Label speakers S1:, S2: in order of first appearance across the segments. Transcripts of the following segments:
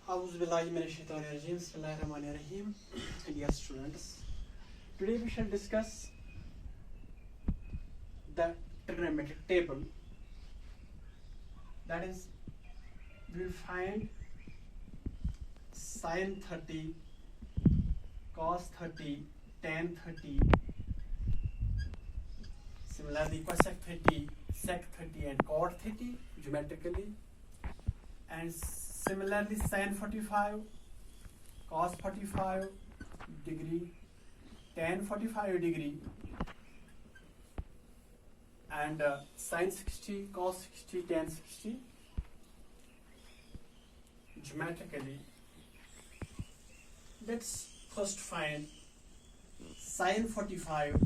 S1: Bismillahirrahmanirrahim. Dear students, today we shall discuss the trigonometric table. That is, we will find sin 30, cos 30, tan 30, similarly cosec 30, sec 30 and cot 30 geometrically, and similarly sin 45, cos 45 degree, tan 45 degree, and sin 60, cos 60, tan 60 geometrically. Let's first find sin 45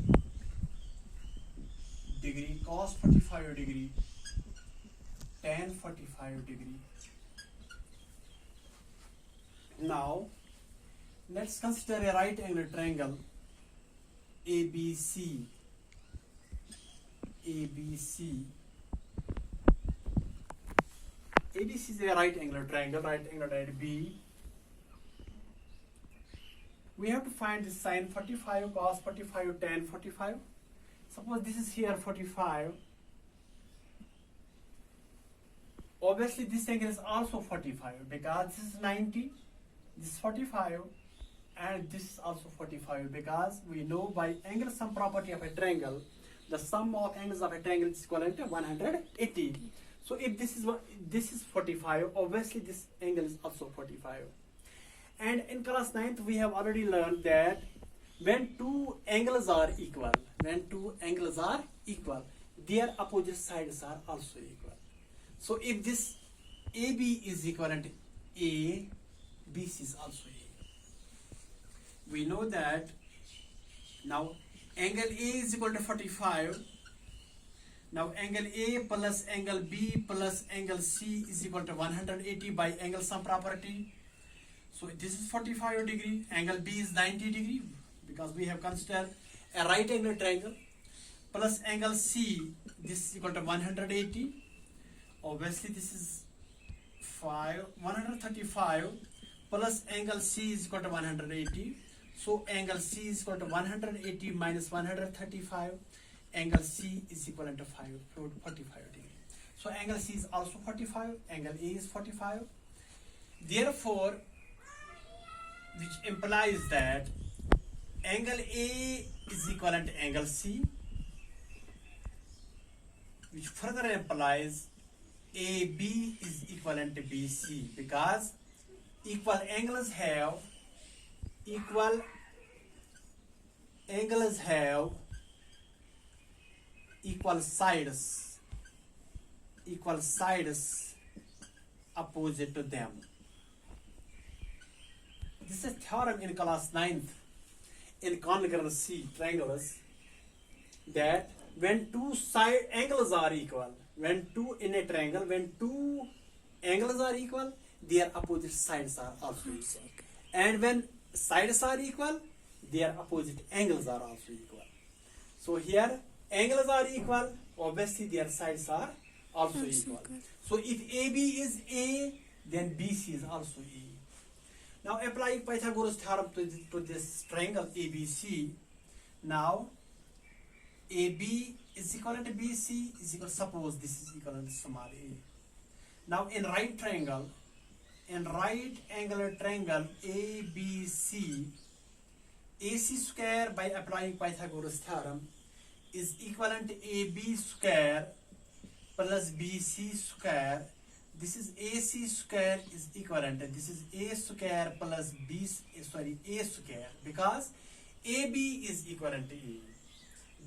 S1: degree, cos 45 degree, tan 45 degree. Now let's consider a right angle triangle ABC. ABC is a right angle triangle, right angle at B. We have to find the sin 45, cos 45, tan 45. Suppose this is here 45. Obviously this angle is also 45 because this is 90, this is 45, and this is also 45 because we know by angle sum property of a triangle, the sum of angles of a triangle is equivalent to 180. So if this is 45, obviously this angle is also 45. And in class 9th we have already learned that when two angles are equal, their opposite sides are also equal. So if this AB is equivalent to A, BC is also A. We know that now angle A is equal to 45. Now angle A plus angle B plus angle C is equal to 180 by angle sum property. So this is 45 degree, angle B is 90 degree because we have considered a right angle triangle, plus angle C, this is equal to 180. Obviously this is 135 plus angle C is equal to 180. So angle C is equal to 180 minus 135. Angle C is equivalent to 45 degree. So angle C is also 45. Angle A is 45. Therefore, which implies that angle A is equivalent to angle C, which further implies AB is equivalent to BC because equal angles have equal sides opposite to them. This is a theorem in class 9th in congruency triangles that when two side angles are equal, when two angles are equal, their opposite sides are also equal. And when sides are equal, their opposite angles are also equal. So here angles are equal, obviously their sides are also equal. So if AB is A, then BC is also A. Now applying Pythagoras theorem to this triangle ABC. Now AB is equal to BC is equal, suppose this is equal to small a. Now in right angular triangle ABC, AC square by applying Pythagoras theorem is equivalent to AB square plus BC square. This is AC square is equivalent to this is A square plus A square because AB is equivalent to A.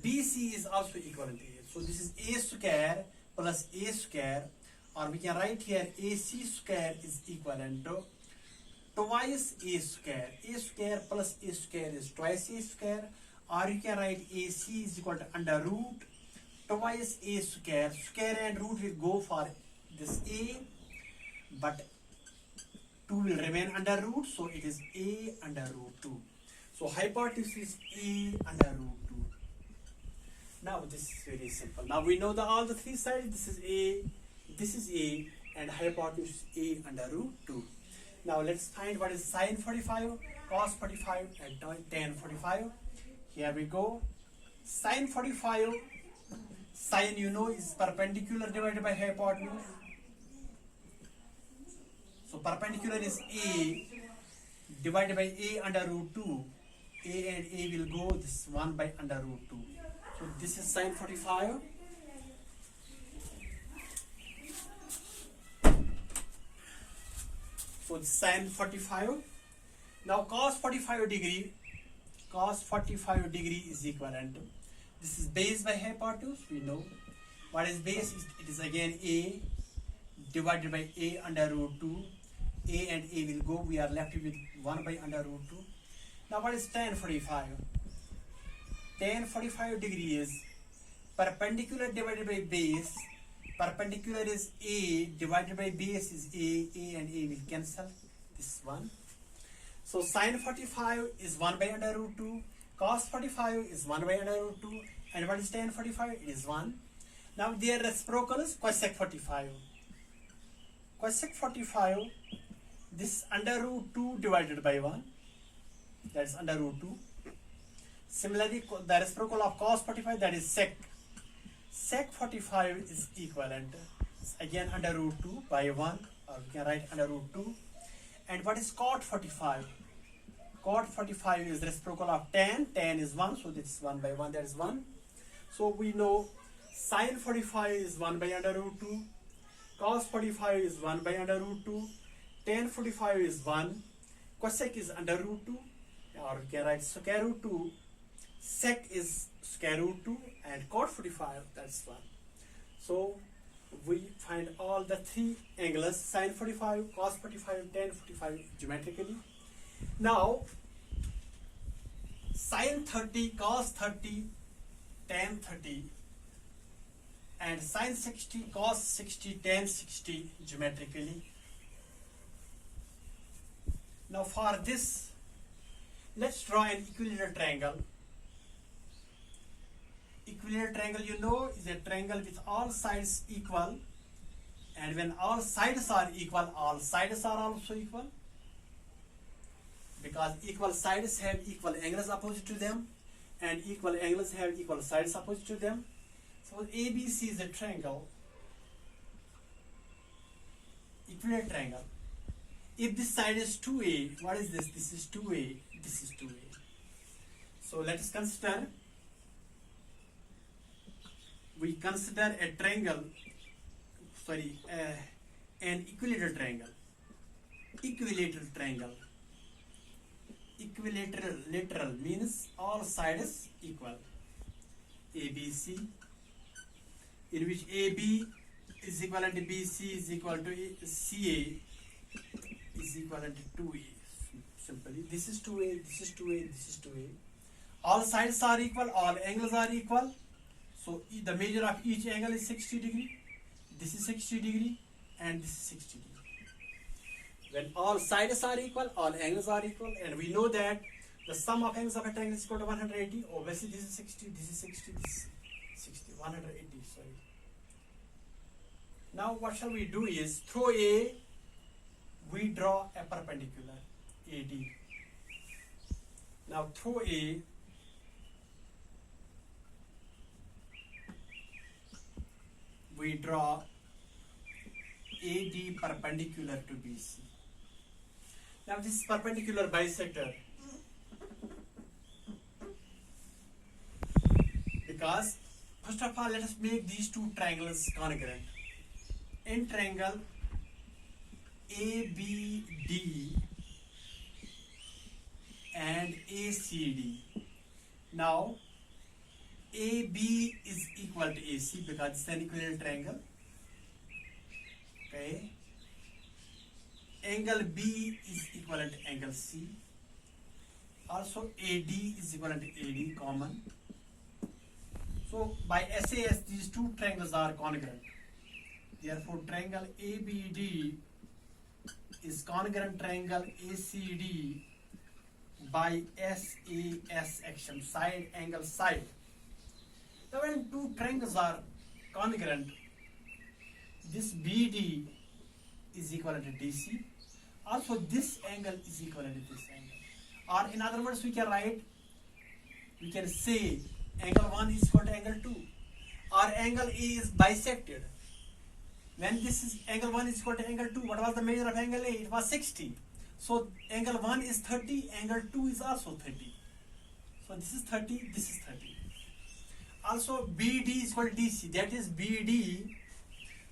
S1: BC is also equivalent to A. So this is A square plus A square, or we can write here AC square is equivalent to twice A square. A square plus A square is twice A square, or you can write AC is equal to under root twice A square. Square and root will go for this A, but 2 will remain under root, so it is A under root 2. So hypotenuse is A under root 2. Now this is very simple. Now we know all the three sides. This is A, and hypotenuse A under root 2. Now let's find what is sine 45, cos 45 and tan 45. Here we go. Sine 45, sine you know is perpendicular divided by hypotenuse. So perpendicular is A divided by A under root 2. A and A will go this 1 by under root 2. So this is sine 45. So sine 45. Now cos 45 degree is equivalent. This is base by hypotenuse. We know what is base. It is again A divided by A under root 2. A and A will go. We are left with 1 by under root 2. Now what is tan 45? Tan 45 degree is perpendicular divided by base. Perpendicular is A divided by base is A and A will cancel. This one. So sine 45 is 1 by under root 2. Cos 45 is 1 by under root 2. And what is tan 45? It is 1. Now their reciprocal is cosec 45. Cosec 45, this under root 2 divided by 1. That is under root 2. Similarly, the reciprocal of cos 45, that is sec. Sec 45 is equivalent. It's again under root 2 by 1, or we can write under root 2. And what is cot 45? Cot 45 is reciprocal of tan. Tan is 1, so this is 1 by 1, that is 1. So we know sine 45 is 1 by under root 2. Cos 45 is 1 by under root 2. Tan 45 is 1. Cosec is under root 2. Or we can write square root 2. Sec is square root 2. And cot 45, that's 1. So we find all the three angles, sine 45, cos 45, tan 45 geometrically. Now sine 30, cos 30, tan 30 and sine 60, cos 60, tan 60 geometrically. Now for this, let's draw an equilateral triangle. Equilateral triangle, you know, is a triangle with all sides equal, and when all sides are equal, all sides are also equal, because equal sides have equal angles opposite to them, and equal angles have equal sides opposite to them. So ABC is a triangle, equilateral triangle. If this side is 2A, what is this? This is 2A, this is 2A. So let us consider, we consider a triangle, an equilateral triangle. Equilateral triangle. Equilateral means all sides equal. ABC, in which AB is equivalent to BC is equal to CA is equivalent to 2A. Simply, this is 2A, this is 2A, this is 2A. All sides are equal, all angles are equal. So the measure of each angle is 60 degree. This is 60 degree and this is 60 degree. When all sides are equal, all angles are equal, and we know that the sum of angles of a triangle is equal to 180. Obviously, this is 60, this is 60, this is 60, 180. Sorry. Now, what shall we do is through A, we draw a perpendicular AD. Now, through A, we draw AD perpendicular to BC. Now this perpendicular bisector, because first of all let us make these two triangles congruent. In triangle ABD and ACD, now AB is equal to AC because it's an equilateral triangle. Okay. Angle B is equivalent to angle C. Also AD is equivalent to AD common. So by SAS these two triangles are congruent. Therefore triangle ABD is congruent triangle ACD by SAS action, side angle side. Now when two triangles are congruent, this BD is equivalent to DC. Also this angle is equivalent to this angle. Or in other words, we can say angle 1 is equal to angle 2. Or angle A is bisected. When this is angle 1 is equal to angle 2, what was the measure of angle A? It was 60. So angle 1 is 30, angle 2 is also 30. So this is 30, this is 30. Also BD is equal to DC, that is BD.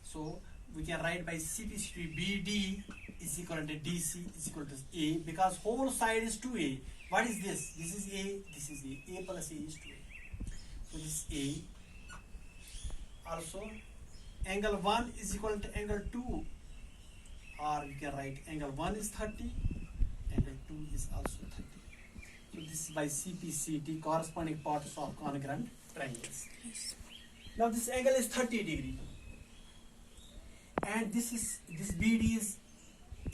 S1: So we can write by CP BD is equal to DC is equal to A, because whole side is 2A. What is this? This is A, this is A. A plus A is 2A. So this is A. Also angle 1 is equal to angle 2, or we can write angle 1 is 30, angle 2 is also 30. So this is by CPCT, corresponding parts of congruent triangles. Yes. Now this angle is 30 degree, and this BD is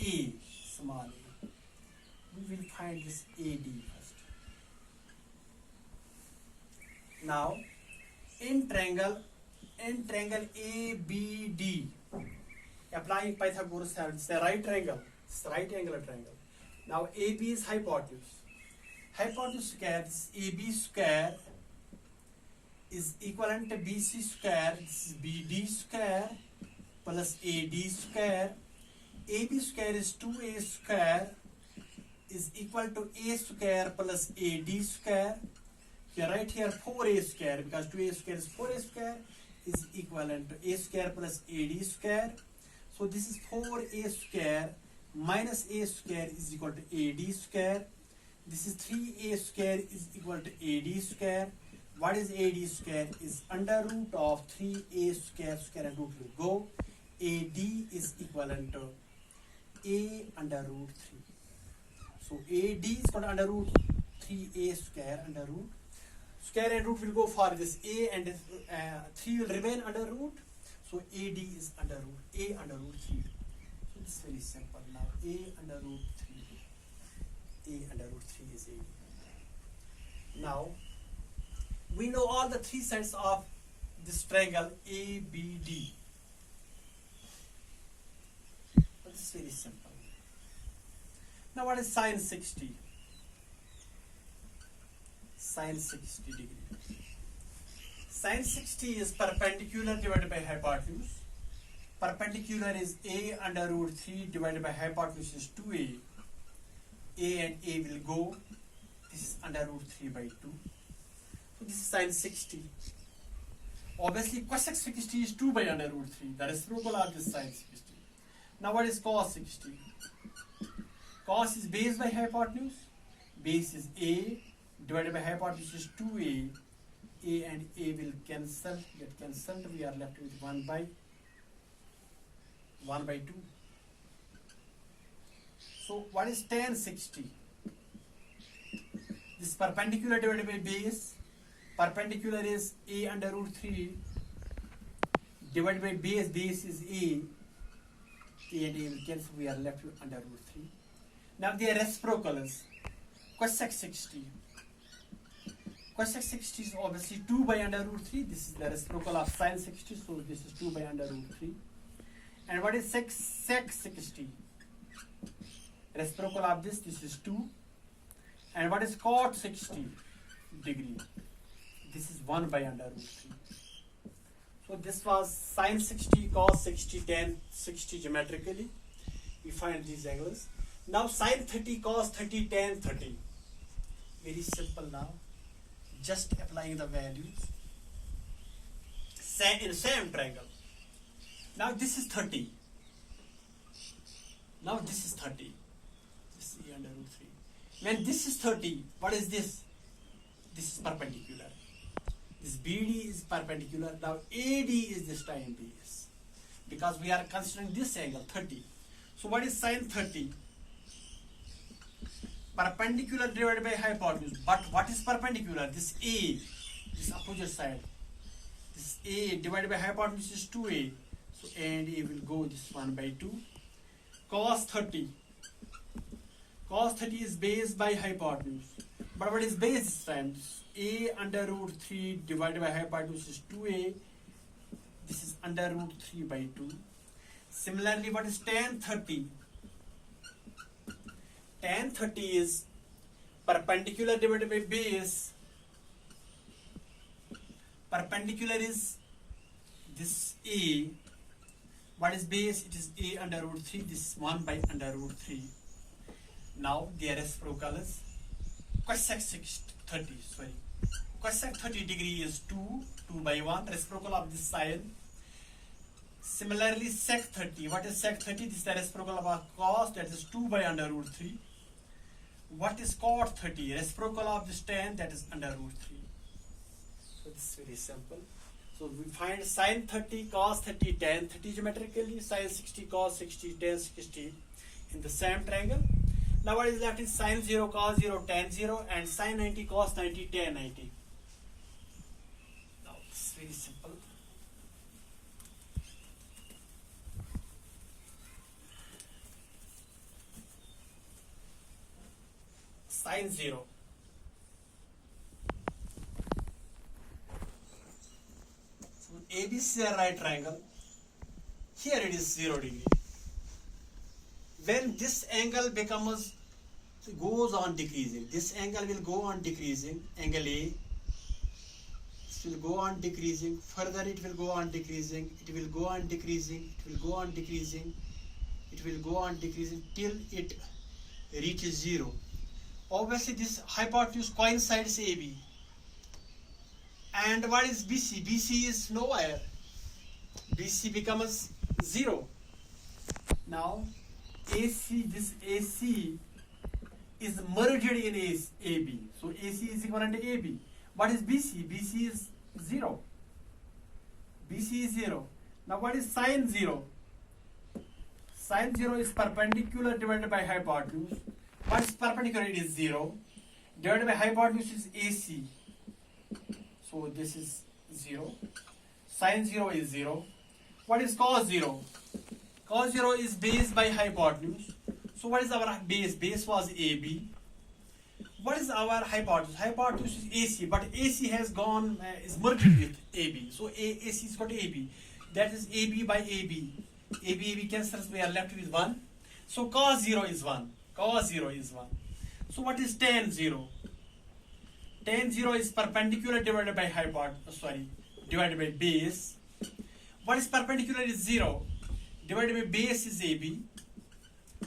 S1: A, small a. We will find this AD first. Now in triangle ABD, applying Pythagoras theorem, it's a right triangle, it's a right angular triangle. Now AB is hypotenuse. Hypotenuse square, this AB square is equivalent to BC square, this is BD square plus AD square. AB square is 2A square is equal to A square plus AD square. You write here 4A square, because 2A square is 4A square is equivalent to A square plus AD square. So this is 4A square minus A square is equal to AD square. This is 3A square is equal to AD square. What is AD square? Is under root of 3A square, square and root will go. AD is equivalent to A under root 3. So AD is equal to under root 3A square under root. Square and root will go for this A, and 3 will remain under root. So AD is under root A under root 3. So this is very simple. Now A under root 3. A under root 3 is AD. Now we know all the three sides of this triangle ABD. This is very simple. Now what is sine 60? Sine 60 degree. Sine 60 is perpendicular divided by hypotenuse. Perpendicular is A under root 3 divided by hypotenuse is 2A. A and A will go. This is under root 3 by 2. So this is sine 60. Obviously cosec 60 is 2 by under root 3. The reciprocal of this sine 60. Now what is cos 60? Cos is base by hypotenuse. Base is A divided by hypotenuse is 2A. A and A will cancel, get cancelled. We are left with 1 by 2. So what is tan 60? This perpendicular divided by base. Perpendicular is A under root 3 divided by base. Base is A. A and A will cancel. We are left with under root 3. Now they are reciprocals. Cosec 60. Cosec 60 is obviously 2 by under root 3. This is the reciprocal of sine 60. So this is 2 by under root 3. And what is sec 60? Reciprocal of this is 2. And what is cot 60 degree? This is 1 by under root 3. So this was sine 60, cos 60, tan 60 geometrically. We find these angles. Now sine 30, cos 30, tan 30. Very simple now. Just applying the values. In same triangle. Now this is 30. Now this is 30. This is A under root 3. When this is 30, what is this? This is perpendicular. This BD is perpendicular. Now AD is this time base. Because we are considering this angle 30. So what is sine 30? Perpendicular divided by hypotenuse. But what is perpendicular? This A, this opposite side. This A divided by hypotenuse is 2A. So A and A will go this 1 by 2. Cos 30. Cos 30 is base by hypotenuse. But what is base this time? A under root 3 divided by hypotenuse is 2A. This is under root 3 by 2. Similarly, what is tan 30? 30 is perpendicular divided by base. Perpendicular is this a. What is base? It is a under root 3. This is 1 by under root 3. Now their reciprocal is cosec 30. Sorry, cosec 30 degree is 2 by 1. Reciprocal of this sine. Similarly, sec 30. What is sec 30? This is the reciprocal of our cos. That is 2 by under root 3. What is cot 30? Reciprocal of this tan. That is under root 3. So this is very simple. So we find sine 30, cos 30, tan 30 geometrically, sine 60, cos 60, tan 60 in the same triangle. Now what is left is sine 0, cos 0, tan 0, and sine 90, cos 90, tan 90. Now this is very simple. Sine 0. ABC is a right triangle. Here it is 0 degree. When this angle goes on decreasing, this angle will go on decreasing, angle A. This will go on decreasing. Further it will go on decreasing. It will go on decreasing. It will go on decreasing. It will go on decreasing till it reaches 0. Obviously this hypotenuse coincides AB. And what is BC? BC is nowhere. BC becomes 0. Now AC, this AC is merged in AB. So AC is equivalent to AB. What is BC? BC is 0. BC is 0. Now what is sine 0? Sine 0 is perpendicular divided by hypotenuse. What is perpendicular? It is 0. Divided by hypotenuse is AC. So this is 0. Sine 0 is 0. What is cos 0? Cos 0 is base by hypotenuse. So what is our base? Base was AB. What is our hypotenuse? Hypotenuse is AC, but AC has gone, is merged with AB. So AC is got AB. That is AB by AB. AB cancels, we are left with 1. So cos 0 is 1. Cos 0 is 1. So what is tan 0? Tan 0 is perpendicular divided by divided by base. What is perpendicular is 0. Divided by base is AB.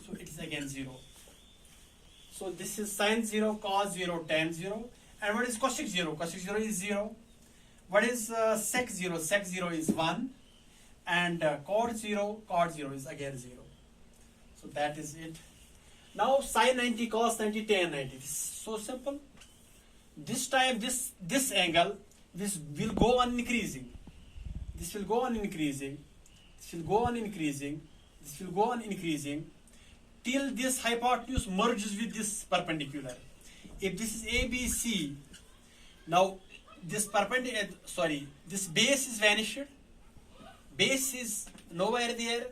S1: So it is again 0. So this is sine 0, cos 0, tan 0. And what is cosec 0? Cosec 0 is 0. What is sec 0? Sec 0 is 1. And cot 0 is again 0. So that is it. Now sine 90, cos 90, tan 90. This is so simple. This time this angle, this will go on increasing. This will go on increasing. This will go on increasing. This will go on increasing till this hypotenuse merges with this perpendicular. If this is ABC, now this this base is vanished. Base is nowhere there.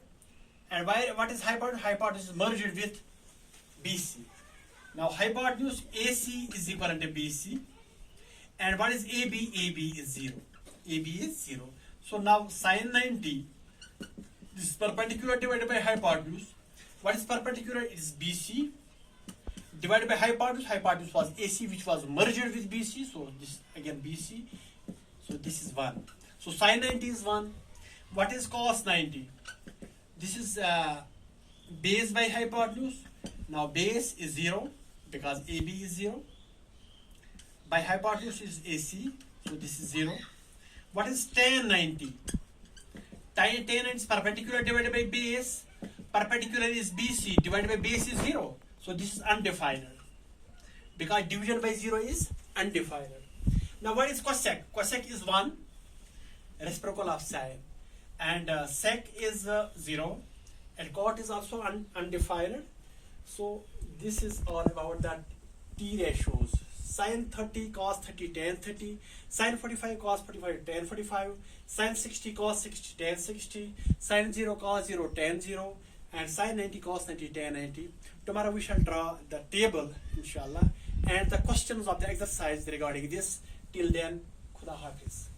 S1: And what is hypotenuse? Hypotenuse is merged with BC. Now hypotenuse AC is equivalent to BC. And what is AB? AB is 0. AB is 0. So now sine 90, this is perpendicular divided by hypotenuse. What is perpendicular? It is BC divided by hypotenuse. Hypotenuse was AC, which was merged with BC. So this again BC. So this is 1. So sine 90 is 1. What is cos 90? This is base by hypotenuse. Now base is 0 because AB is 0. By hypotenuse is AC. So this is 0. What is tan 90? Tan 90 is perpendicular divided by base. Perpendicular is BC divided by base is 0. So this is undefined because division by 0 is undefined. Now what is cosec? Cosec is 1, reciprocal of sine. And sec is 0. And cot is also undefined. So this is all about that T ratios. Sine 30, cos 30, tan 30, sine 45, cos 45, tan 45, sine 60, cos 60, tan 60, sine 0, cos 0, tan 0, and sine 90, cos 90, tan 90. Tomorrow we shall draw the table, inshallah, and the questions of the exercise regarding this. Till then, Khuda Hafiz.